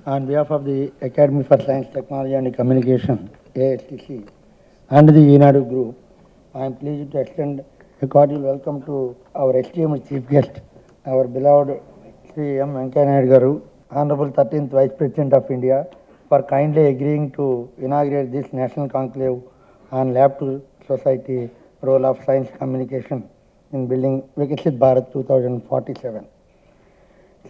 On behalf of the Academy for Science, Technology and Communication, ASTC, and the Naidu Group, I am pleased to extend a cordial welcome to our esteemed chief guest, our beloved Sri M. Venkaiah Naidu Garu, Honorable 13th Vice President of India, for kindly agreeing to inaugurate this national conclave on Lab to Society role of science communication in building Viksit Bharat 2047.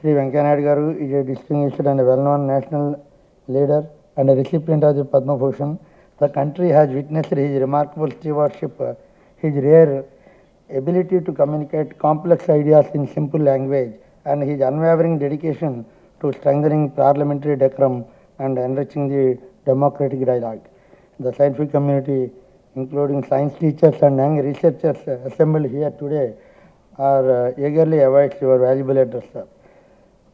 Sri Venkaiah Naidu Garu is a distinguished and a well-known national leader and a recipient of the Padma Bhushan. The country has witnessed his remarkable stewardship, his rare ability to communicate complex ideas in simple language, and his unwavering dedication to strengthening parliamentary decorum and enriching the democratic dialogue. The scientific community, including science teachers and young researchers assembled here today, are eagerly await your valuable address, sir.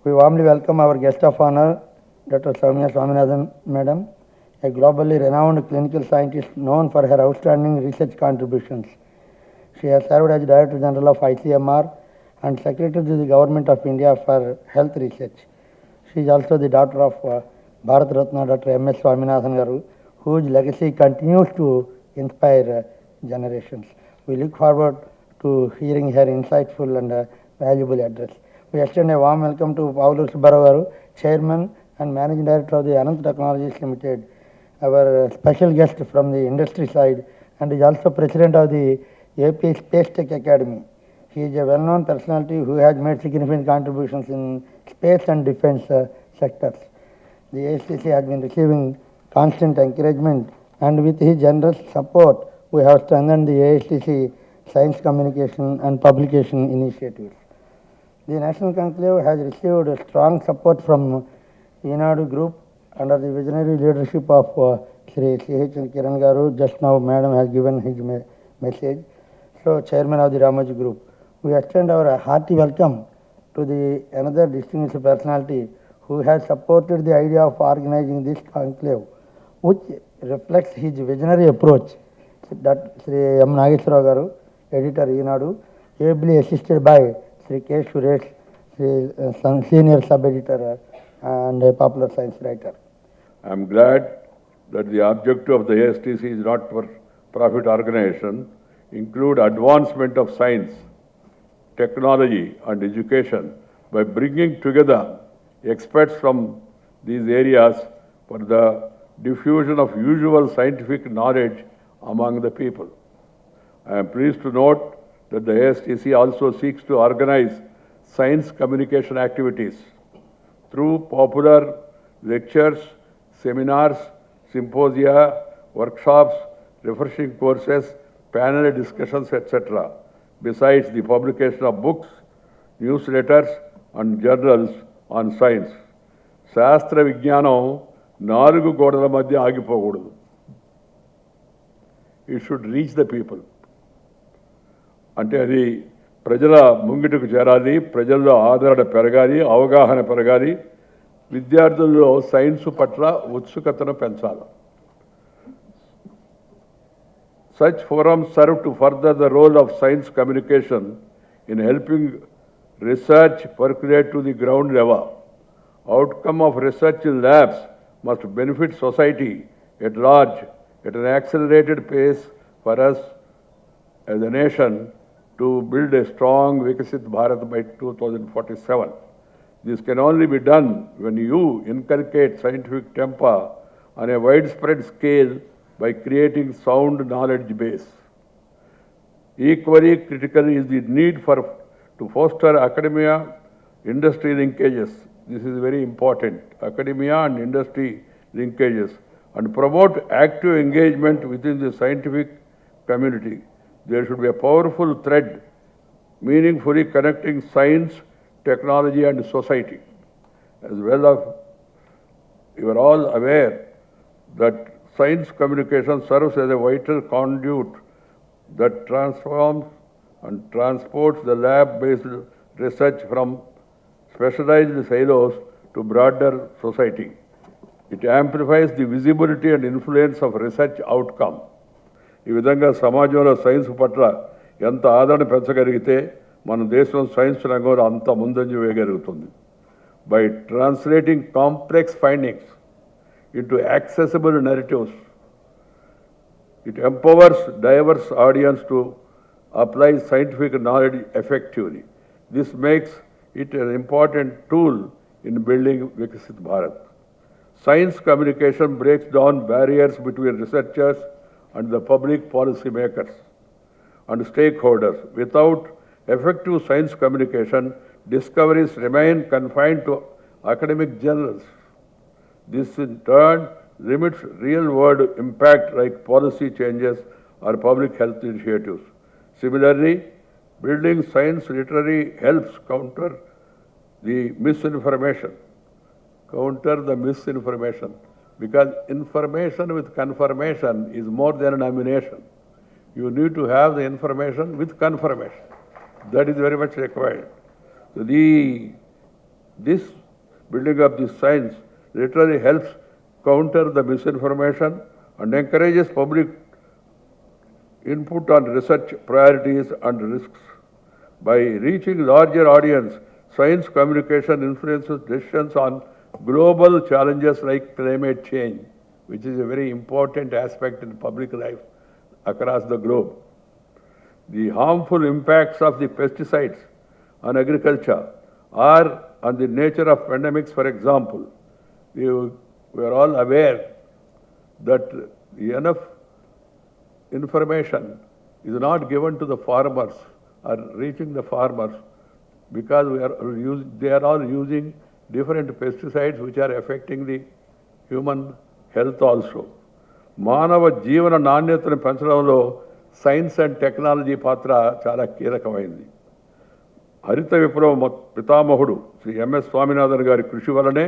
We warmly welcome our guest of honor, Dr. Soumya Swaminathan, Madam, a globally renowned clinical scientist known for her outstanding research contributions. She has served as Director General of ICMR and Secretary to the Government of India for Health Research. She is also the daughter of Bharat Ratna Dr. M.S. Swaminathan Garu, whose legacy continues to inspire generations. We look forward to hearing her insightful and valuable address. We extend a warm welcome to Paulu Subbarao Garu, Chairman and Managing Director of the Anant Technologies Limited, our special guest from the industry side, and is also President of the AP Space Tech Academy. He is a well-known personality who has made significant contributions in space and defense sectors. The ASTC has been receiving constant encouragement, and with his generous support, we have strengthened the ASTC science communication and publication initiatives. The National Conclave has received strong support from Naidu Group under the visionary leadership of Sri C.H. Kiran Garu. Just now, Madam has given his message. So, Chairman of the Ramoji Group. We extend our hearty welcome to the another distinguished personality who has supported the idea of organizing this conclave, which reflects his visionary approach. That Sri M. Nageswara Garu, Editor Naidu, ably assisted by Sri K. Suresh, Senior Sub-Editor and a popular science writer. I am glad that the objective of the ASTC is not for profit organization, include advancement of science, technology and education by bringing together experts from these areas for the diffusion of usual scientific knowledge among the people. I am pleased to note that the ASTC also seeks to organize science communication activities through popular lectures, seminars, symposia, workshops, refreshing courses, panel discussions, etc., besides the publication of books, newsletters, and journals on science. శాస్త్ర విజ్ఞానం 4 గోడల మధ్య ఆగిపోకూడదు. It should reach the people. అంటే అది ప్రజల ముంగిటకు చేరాలి, ప్రజల్లో ఆదరణ పెరగాలి, అవగాహన పెరగాలి, విద్యార్థుల్లో సైన్స్ పట్ల ఉత్సుకతను పెంచాలి. Such forums serve to further the role of science communication in helping research percolate to the ground level. Outcome of research in labs must benefit society at large at an accelerated pace for us as a nation to build a strong Viksit Bharat by 2047. This can only be done when you inculcate scientific temper on a widespread scale by creating sound knowledge base. Equally critical is the need to foster academia industry linkages. This is very important, academia and industry linkages, and promote active engagement within the scientific community. There should be a powerful thread meaningfully connecting science, technology and society. As well as you are all aware that science communication serves as a vital conduit that transforms and transports the lab-based research from specialized silos to broader society. It amplifies the visibility and influence of research outcome. ఈ విధంగా సమాజంలో science పట్ల ఎంత ఆదరణ పెంచగలిగితే మన దేశం science రంగంలో అంత ముందంజ వేయగలుగుతుంది. by translating complex findings into accessible narratives. It empowers diverse audience to apply scientific knowledge effectively. This makes it an important tool in building Viksit Bharat. Science communication breaks down barriers between researchers and the public policy makers and stakeholders. Without effective science communication, discoveries remain confined to academic journals. This in turn limits real-world impact like policy changes or public health initiatives. Similarly, building science literary helps counter the misinformation, because information with confirmation is more than an ammunition. You need to have the information with confirmation. That is very much required. So this building up this science literally helps counter the misinformation and encourages public input on research priorities and risks. By reaching larger audience, science communication influences decisions on global challenges like climate change, which is a very important aspect in public life across the globe. The harmful impacts of the pesticides on agriculture or on the nature of pandemics, for example. We are all aware that enough information is not given to the farmers or reaching the farmers because they are all using different pesticides which are affecting the human health also. మానవ జీవన నాణ్యతను పెంచడంలో science and technology పాత్ర చాలా కీలకమైంది. హరిత విప్లవ పితామహుడు Shri MS Swaminathan గారి కృషి వలనే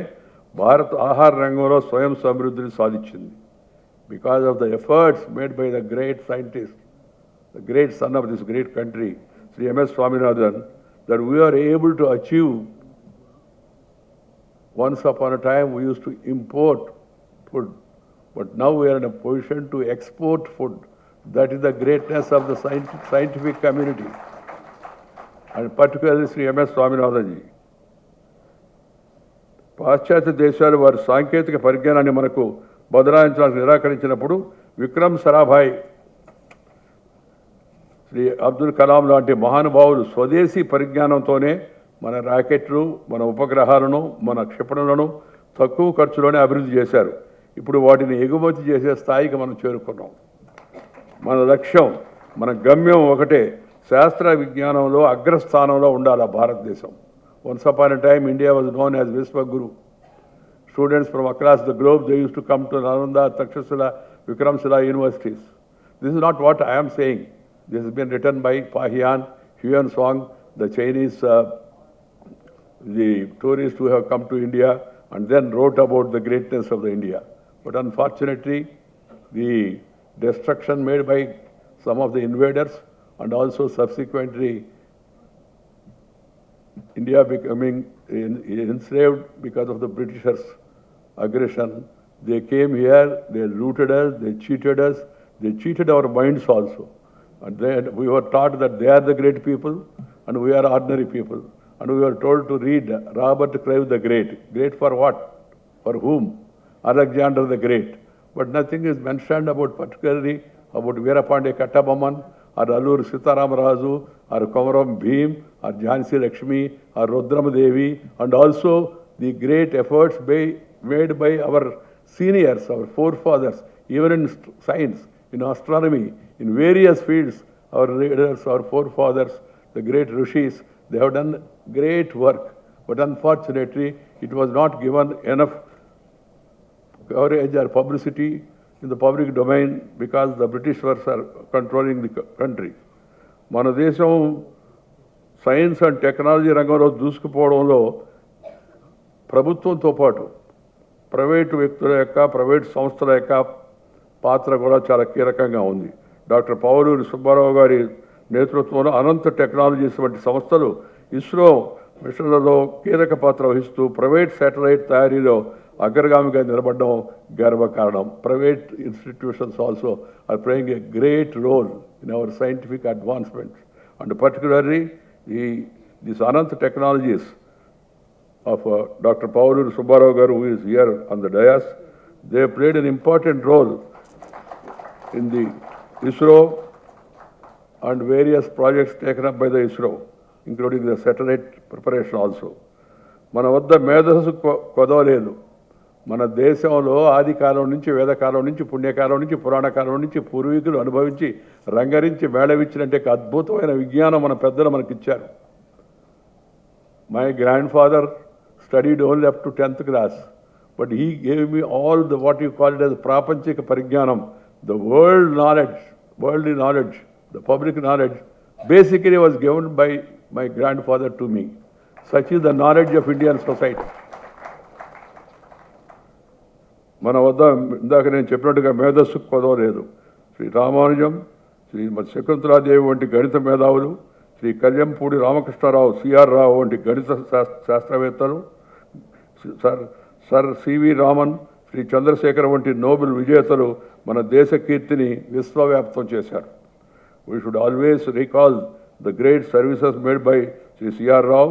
భారత్ ఆహార రంగంలో స్వయం సమృద్ధిని సాధించింది. Because of the efforts made by the great scientist, the great son of this great country, Sri M.S. Swaminathan, that we are able to achieve. Once upon a time we used to import food, but now we are in a position to export food. That is the greatness of the scientific community, and particularly Sri M.S. Swaminathan ji. పాశ్చాత్య దేశాలు వారి సాంకేతిక పరిజ్ఞానాన్ని మనకు బదలాయించడానికి నిరాకరించినప్పుడు విక్రమ్ సారాభాయ్, శ్రీ అబ్దుల్ కలాం లాంటి మహానుభావులు స్వదేశీ పరిజ్ఞానంతోనే మన రాకెట్లు, మన ఉపగ్రహాలను, మన క్షిపణులను తక్కువ ఖర్చులోనే అభివృద్ధి చేశారు. ఇప్పుడు వాటిని ఎగుమతి చేసే స్థాయికి మనం చేరుకున్నాం. మన లక్ష్యం, మన గమ్యం ఒకటే, శాస్త్ర విజ్ఞానంలో అగ్రస్థానంలో ఉండాలి భారతదేశం. Once upon a time, India was known as Vishwaguru. Students from across the globe, they used to come to Nalanda, Takshashila, Vikramshila universities. This is not what I am saying. This has been written by Pahian, Huan Song, the Chinese, the tourists who have come to India and then wrote about the greatness of the India. But unfortunately, the destruction made by some of the invaders and also subsequently India becoming enslaved because of the Britishers' aggression. They came here, they looted us, they cheated our minds also. And then we were taught that they are the great people and we are ordinary people. And we were told to read Robert Clive the Great. Great for what? For whom? Alexander the Great. But nothing is mentioned about particularly about Veerapande Kattabomman or Allur Sitaramarazu or Komaram Bhim or Jhansi Lakshmi or Rudram Devi, and also the great efforts made by our seniors, our forefathers, even in science, in astronomy, in various fields, our leaders, our forefathers, the great rishis, they have done great work. But unfortunately, it was not given enough coverage or publicity in the public domain because the Britishers are controlling the country. మన దేశం science and technology రంగంలో దూసుకుపోవడంలో ప్రభుత్వంతో పాటు private వ్యక్తుల యొక్క, private సంస్థల యొక్క పాత్ర కూడా చాలా కీలకంగా ఉంది. డాక్టర్ పావులూరి సుబ్బారావు గారి నేతృత్వంలో అనంత టెక్నాలజీస్ వంటి సంస్థలు ఇస్రో మిషన్లలో కీలక పాత్ర వహిస్తూ ప్రైవేట్ శాటిలైట్ తయారీలో అగ్రగామిగా నిలబడడం గర్వకారణం. Private institutions also are playing a great role in our scientific advancements, and particularly these Anant technologies of Dr. Paulur Subbarao Garu, who is here on the dais. They played an important role in the ISRO and various projects taken up by the ISRO, including the satellite preparation also. మన వద్ద మేధస్సు కొదవలేదు. మన దేశంలో ఆది కాలం నుంచి, వేదకాలం నుంచి, పుణ్యకాలం నుంచి, పురాణ కాలం నుంచి పూర్వీకులు అనుభవించి రంగరించి మేళవిచ్చినట్టే అద్భుతమైన విజ్ఞానం మన పెద్దలు మనకిచ్చారు. My grandfather studied only up to 10th class, but he gave me all the what you call it as prapanchika parignanam, the worldly knowledge, the public knowledge, basically was given by my grandfather to me. Such is the knowledge of Indian society. మన వద్ద ఇందాక నేను చెప్పినట్టుగా మేధస్సు కొదవలేదు. శ్రీ రామానుజం, శ్రీ శకుంతలాదేవి వంటి గణిత మేధావులు, Shri కళ్యంపూడి Ramakrishna Rao, CR రావు వంటి గణిత శాస్త్రవేత్తలు, సర్ సివి రామన్, శ్రీ చంద్రశేఖర్ వంటి నోబెల్ విజేతలు మన దేశ కీర్తిని విశ్వవ్యాప్తం చేశారు. We should always recall the great services made by Sri C.R. Rao,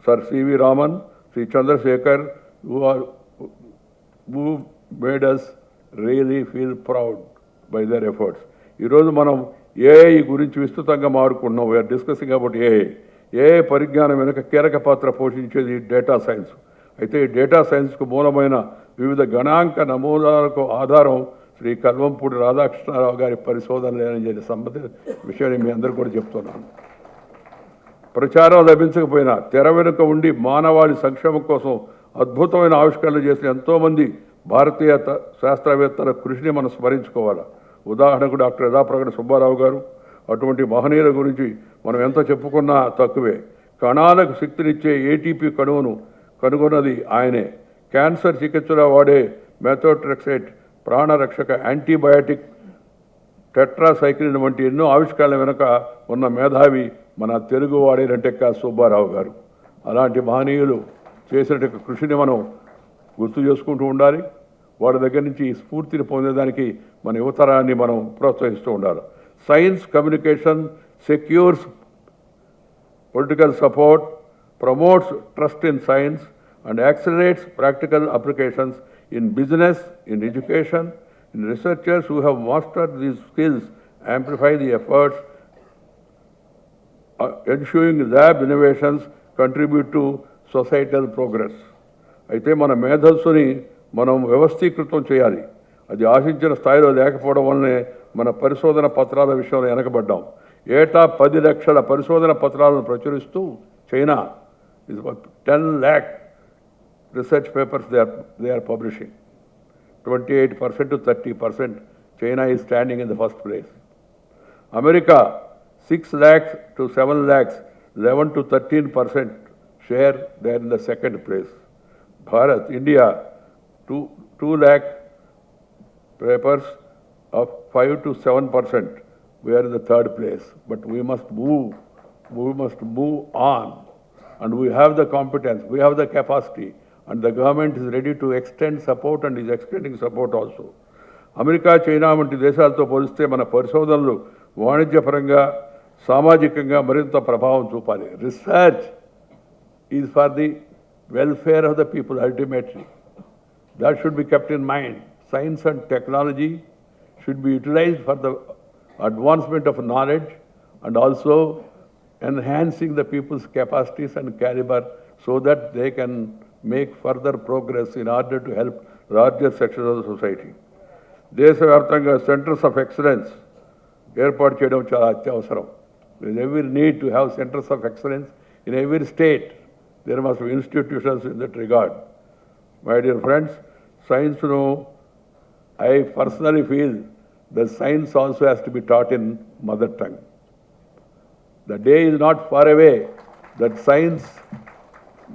Sir C.V. Raman, Sri Chandrasekhar, who made us really feel proud by their efforts. ఈరోజు మనం ఏఐ గురించి విస్తృతంగా మాట్లాడుకుంటున్నాం. We are discussing about AI. AI పరిజ్ఞానం వెనుక కీలక పాత్ర పోషించేది data science. అయితే ఈ డేటా సైన్స్కు మూలమైన వివిధ గణాంక నమూనాలకు ఆధారం శ్రీ కల్వంపూడి రాధాకృష్ణారావు గారి పరిశోధనలేనని సంబంధిత విషయాన్ని మీ అందరూ కూడా చెప్తున్నాను. ప్రచారం లభించకపోయినా తెర వెనుక ఉండి మానవాళి సంక్షేమం కోసం అద్భుతమైన ఆవిష్కరణలు చేసిన ఎంతోమంది భారతీయ శాస్త్రవేత్తల కృషిని మనం స్మరించుకోవాలి. ఉదాహరణకు డాక్టర్ యదాప్రగడ సుబ్బారావు గారు. అటువంటి మహనీయుల గురించి మనం ఎంత చెప్పుకున్నా తక్కువే. కణాలకు శక్తినిచ్చే ఏటీపీ కణువును కనుగొన్నది ఆయనే. క్యాన్సర్ చికిత్సలో వాడే మెథోట్రెక్సైట్, ప్రాణరక్షక యాంటీబయాటిక్, టెట్రాసైక్లిన్ వంటి ఎన్నో ఆవిష్కరణల వెనుక ఉన్న మేధావి మన తెలుగు వాడేనంటే సుబ్బారావు గారు. అలాంటి మహనీయులు చేసినట్టు కృషిని మనం గుర్తు చేసుకుంటూ ఉండాలి. వారి దగ్గర నుంచి స్ఫూర్తిని పొందేదానికి మన యువతరాన్ని మనం ప్రోత్సహిస్తూ ఉండాలి. Science communication secures political support, promotes trust in science, and accelerates practical applications in business, in education, in researchers who have mastered these skills, amplify the efforts, ensuring lab innovations contribute to societal progress. అయితే మన మేధస్సుని మనం వ్యవస్థీకృతం చేయాలి. అది ఆశించిన స్థాయిలో లేకపోవడం వల్లనే మన పరిశోధన పత్రాల విషయంలో వెనకబడ్డాం. ఏటా 10 లక్షల పరిశోధన పత్రాలను ప్రచురిస్తూ China is about 10 lakh research papers they are publishing. 28% to 30%. China is standing in the first place. America 6 lakhs to 7 lakhs, 11 to 13% share, they are in the second place. Bharat, India 2 lakh papers of 5 to 7%. We are in the third place. But we must move on. And we have the competence, we have the capacity, and the government is ready to extend support and is extending support also. America, China వంటి దేశాలతో పోలిస్తే మన పరిశోధనలు వాణిజ్యపరంగా, సామాజికంగా మరింత ప్రభావం చూపాలి. Research is for the welfare of the people ultimately. That should be kept in mind. Science and technology should be utilised for the advancement of knowledge and also enhancing the people's capacities and caliber so that they can make further progress in order to help larger sections of the society. దేశవ్యాప్తంగా centres of excellence ఏర్పాటు చేయడం చాలా అత్యవసరం. There is every need to have centers of excellence in every state. There must be institutions in that regard. My dear friends, science, I personally feel that science also has to be taught in mother tongue. The day is not far away that science,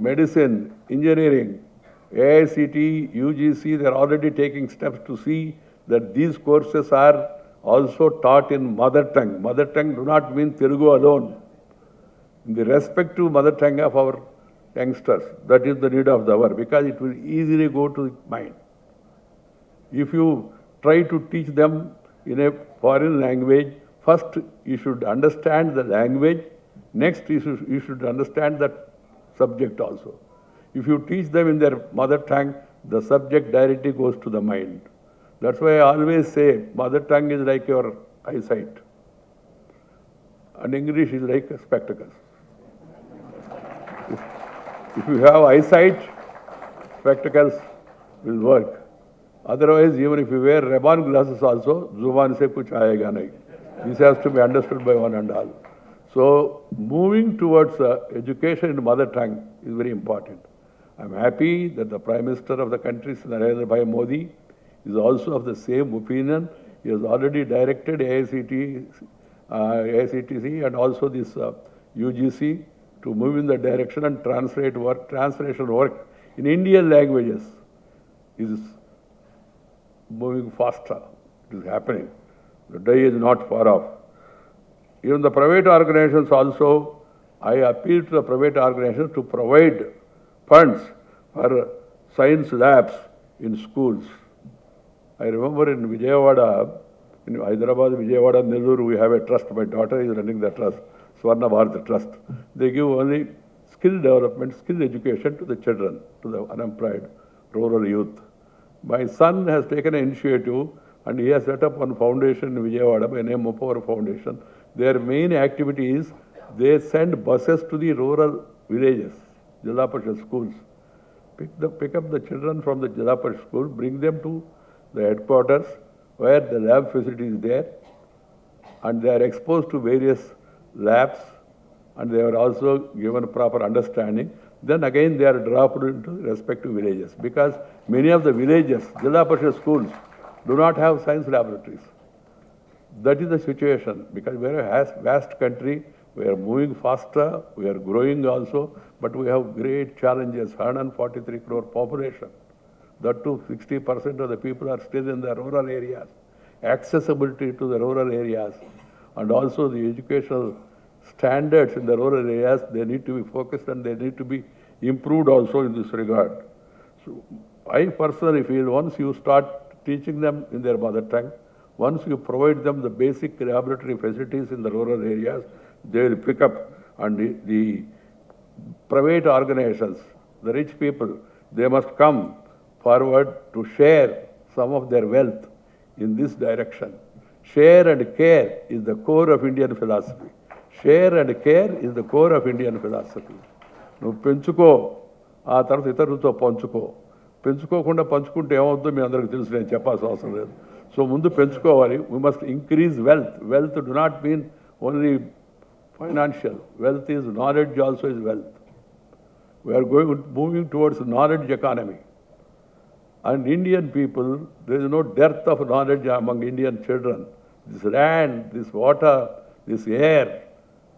medicine, engineering, AICT, UGC, they are already taking steps to see that these courses are also taught in mother tongue. Mother tongue do not mean Telugu alone. In the respective mother tongue of our youngsters, that is the need of the hour, because it will easily go to the mind. If you try to teach them in a foreign language, first, you should understand the language. Next, you should understand that subject also. If you teach them in their mother tongue, the subject directly goes to the mind. That's why I always say mother tongue is like your eyesight, and English is like spectacles. If you have eyesight, spectacles will work. Otherwise, even if you wear Ray-Ban glasses also, Zuban se kuch aayega nahi. This has to be understood by one and all. So, moving towards education in mother tongue is very important. I'm happy that the Prime Minister of the country, Narendra Bhai Modi, is also of the same opinion. He has already directed AICTC and also this UGC to move in the direction and translation work in Indian languages is moving faster. It is happening. The day is not far off. Even the private organizations also, I appeal to the private organizations to provide funds for science labs in schools. I remember in Vijayawada, in Hyderabad, Vijayawada, Nellore, we have a trust. My daughter is running the trust, Swarna Bharat Trust. They give only skill development, skill education to the children, to the unemployed rural youth. My son has taken an initiative and he has set up one foundation in Vijayawada by name of our foundation. Their main activity is they send buses to the rural villages, Jilla Parishad schools. Pick up the children from the Jilla Parishad school, bring them to the headquarters where the lab facility is there, and they are exposed to various labs, and they are also given proper understanding. Then again they are dropped into respective villages, because many of the villages, Jilla Parishad schools, do not have science laboratories. That is the situation, because we are a vast country, we are moving faster, we are growing also, but we have great challenges, 143 crore population. That too, 60% of the people are still in the rural areas. Accessibility to the rural areas, and also the educational standards in the rural areas, they need to be focused and they need to be improved also in this regard. So I personally feel once you start teaching them in their mother tongue, once you provide them the basic laboratory facilities in the rural areas, they will pick up. And the private organizations, the rich people, they must come forward to share some of their wealth in this direction. Share and care is the core of Indian philosophy. Share and care is the core of Indian philosophy. నువ్వు పెంచుకో, ఆ తర్వాత ఇతరులతో పంచుకో. పెంచుకోకుండా పంచుకుంటే ఏమవుతుందో మీ అందరికీ తెలుసు, నేను చెప్పాల్సిన అవసరం లేదు. సో ముందు పెంచుకోవాలి. We must increase wealth. Wealth do not mean only financial. Wealth is knowledge also is wealth. We are moving towards knowledge economy. And Indian people, there is no dearth of knowledge among Indian children. This land, this water, this air,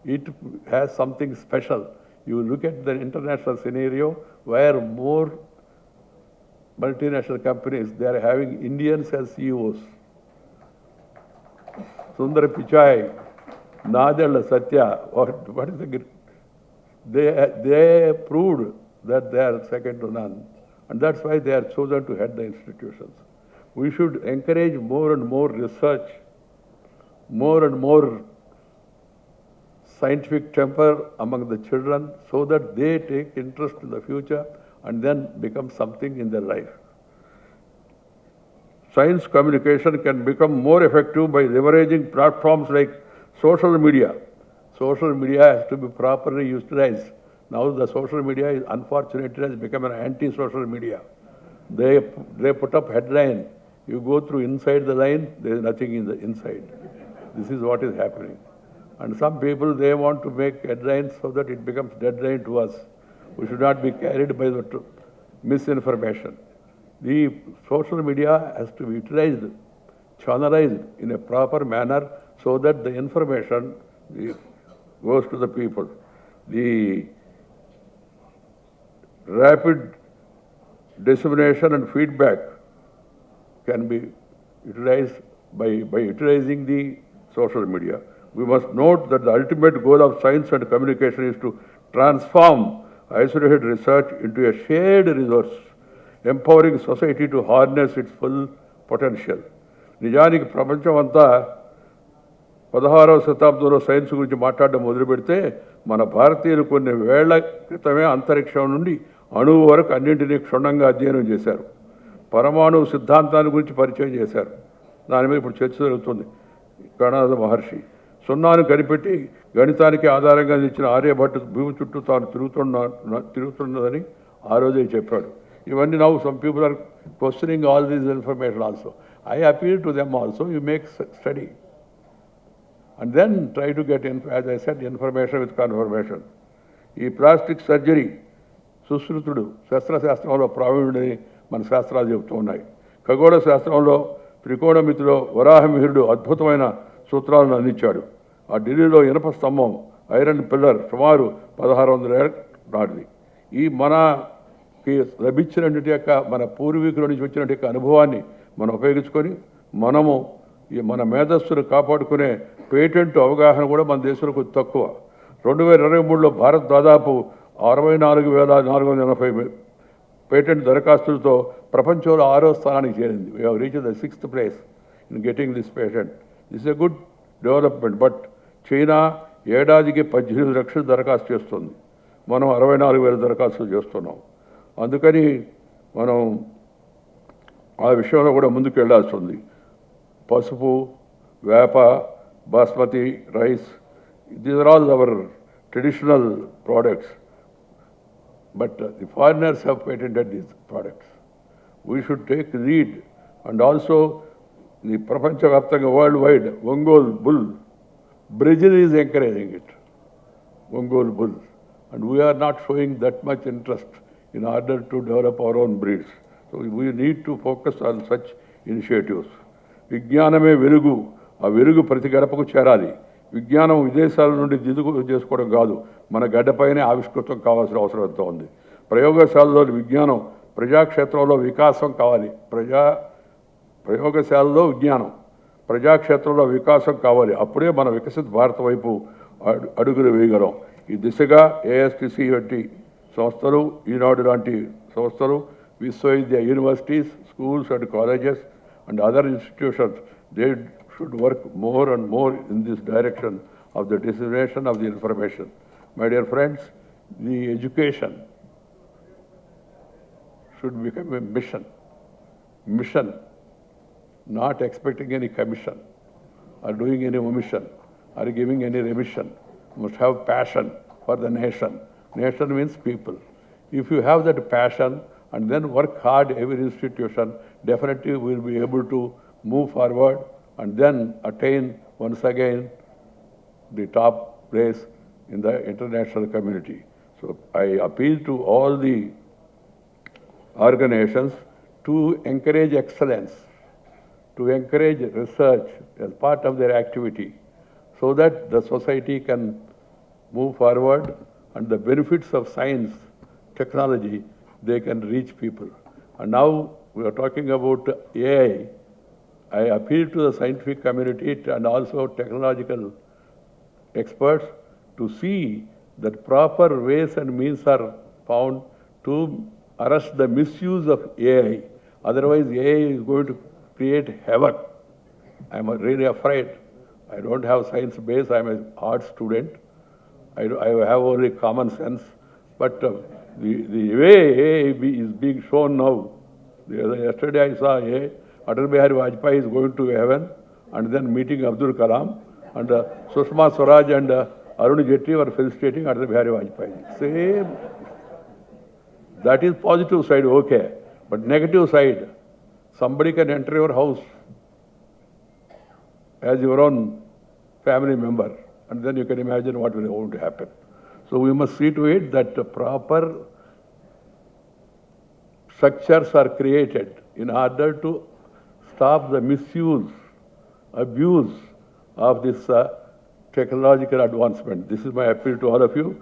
it has something special. You look at the international scenario where more multinational companies, they are having Indians as CEOs. Sundar Pichai, Nadella Satya, what is the... They proved that they are second to none. And that's why they are chosen to head the institutions. We should encourage more and more research, more and more scientific temper among the children, so that they take interest in the future and then become something in their life. Science communication can become more effective by leveraging platforms like social media. Social media has to be properly utilized. Now the social media is unfortunately has become an anti-social media. They put up headline. You go through inside the line, there is nothing in the inside. This is what is happening. And some people, they want to make headlines so that it becomes deadline to us. We should not be carried by the misinformation. The social media has to be utilized, channelized in a proper manner so that the information goes to the people. The rapid dissemination and feedback can be utilized by utilizing the social media. We must note that the ultimate goal of science and communication is to transform isolated research into a shared resource, empowering society to harness its full potential. నిజానికి ప్రపంచం అంతా 16వ శతాబ్దంలో science గురించి మాట్లాడడం మొదలు పెడితే మన భారతీయులు కొన్ని వేళ్ల క్రితమే అంతరిక్షం నుండి అణువు వరకు అన్నింటినీ క్షుణ్ణంగా అధ్యయనం చేశారు. పరమాణు సిద్ధాంతాన్ని గురించి పరిచయం చేశారు. దాని మీద ఇప్పుడు చర్చ జరుగుతుంది. గణనాథ మహర్షి సున్నాను కనిపెట్టి గణితానికి ఆధారంగా ఇచ్చిన ఆర్యభట్టు భూమి చుట్టూ తాను తిరుగుతున్నదని ఆ రోజే చెప్పాడు. ఇవన్నీ now some people are questioning all these information also. I appeal to them also, you make study and then try to get, as I said, information with confirmation. ఈ ప్లాస్టిక్ సర్జరీ సుశ్రుతుడు శస్త్రశాస్త్రంలో ప్రావీణ్యుడని మన శాస్త్రాలు చెబుతూ ఉన్నాయి. ఖగోళ శాస్త్రంలో త్రికోణమితిలో వరాహమిహిరుడు అద్భుతమైన సూత్రాలను అందించాడు. ఆ ఢిల్లీలో ఇనప స్తంభం ఐరన్ పిల్లర్ సుమారు 1600 ఏళ్ళ నాటిది. ఈ మనకి లభించినటువంటి యొక్క మన పూర్వీకుల నుంచి వచ్చినటువంటి యొక్క అనుభవాన్ని మనం ఉపయోగించుకొని మనము మన మేధస్సును కాపాడుకునే పేటెంట్ అవగాహన కూడా మన దేశంలో కొంచెం తక్కువ. 2023లో భారత్ దాదాపు 64,480 పేటెంట్ దరఖాస్తులతో ప్రపంచంలో 6వ స్థానానికి చేరింది. We have reached the 6th place in getting this patent. This a good development. But China ఏడాదికి 18 లక్షలు దరఖాస్తు చేస్తుంది. మనం 64,000 దరఖాస్తులు చేస్తున్నాం. అందుకని మనం ఆ విషయంలో కూడా ముందుకు వెళ్ళాల్సి ఉంది. పసుపు, వేప, basmati rice, these are all our traditional products. But the foreigners have patented these products. We should take lead. And also the Prapanchavyaptanga worldwide, Ongole bull, Brazil is encouraging it, Ongole bull. And we are not showing that much interest in order to develop our own breeds. So we need to focus on such initiatives. విజ్ఞానమే వెలుగు. ఆ వెలుగు ప్రతి గడపకు చేరాలి. విజ్ఞానం విదేశాల నుండి దిగువ చేసుకోవడం కాదు, మన గడ్డపైనే ఆవిష్కృతం కావాల్సిన అవసరం ఎంతో ఉంది. ప్రయోగశాలలో విజ్ఞానం ప్రజాక్షేత్రంలో వికాసం కావాలి. ప్రయోగశాలలో విజ్ఞానం ప్రజాక్షేత్రంలో వికాసం కావాలి. అప్పుడే మన వికసిత భారత వైపు అడుగులు వేయగలం. ఈ దిశగా ఏఎస్టీసీ వంటి సంస్థలు, ఈనాడు లాంటి సంస్థలు, విశ్వవిద్య universities, schools and colleges and other institutions, they should work more and more in this direction of the dissemination of the information. My dear friends, the education should become a mission, not expecting any commission or doing any omission or giving any remission. You must have passion for the nation. Nation means people. If you have that passion and then work hard, every institution definitely will be able to move forward and then attain once again the top place in the international community. So I appeal to all the organizations to encourage excellence, to encourage research as part of their activity, so that the society can move forward and the benefits of science, technology, they can reach people. And now we are talking about AI. I appeal to the scientific community and also technological experts to see that proper ways and means are found to arrest the misuse of AI. Otherwise, AI is going to create havoc. I am really afraid. I don't have science base. I am an art student. I have only common sense. But the way AI is being shown now, yesterday I saw AI, Atal Bihari Vajpayee is going to heaven and then meeting Abdul Kalam, and Sushma Swaraj and Arun Jaitley were felicitating Atal Bihari Vajpayee. Same. That is positive side, okay. But negative side, somebody can enter your house as your own family member, and then you can imagine what will going to happen. So we must see to it that the proper structures are created in order to stop the misuse, abuse of this technological advancement. This is my appeal to all of you.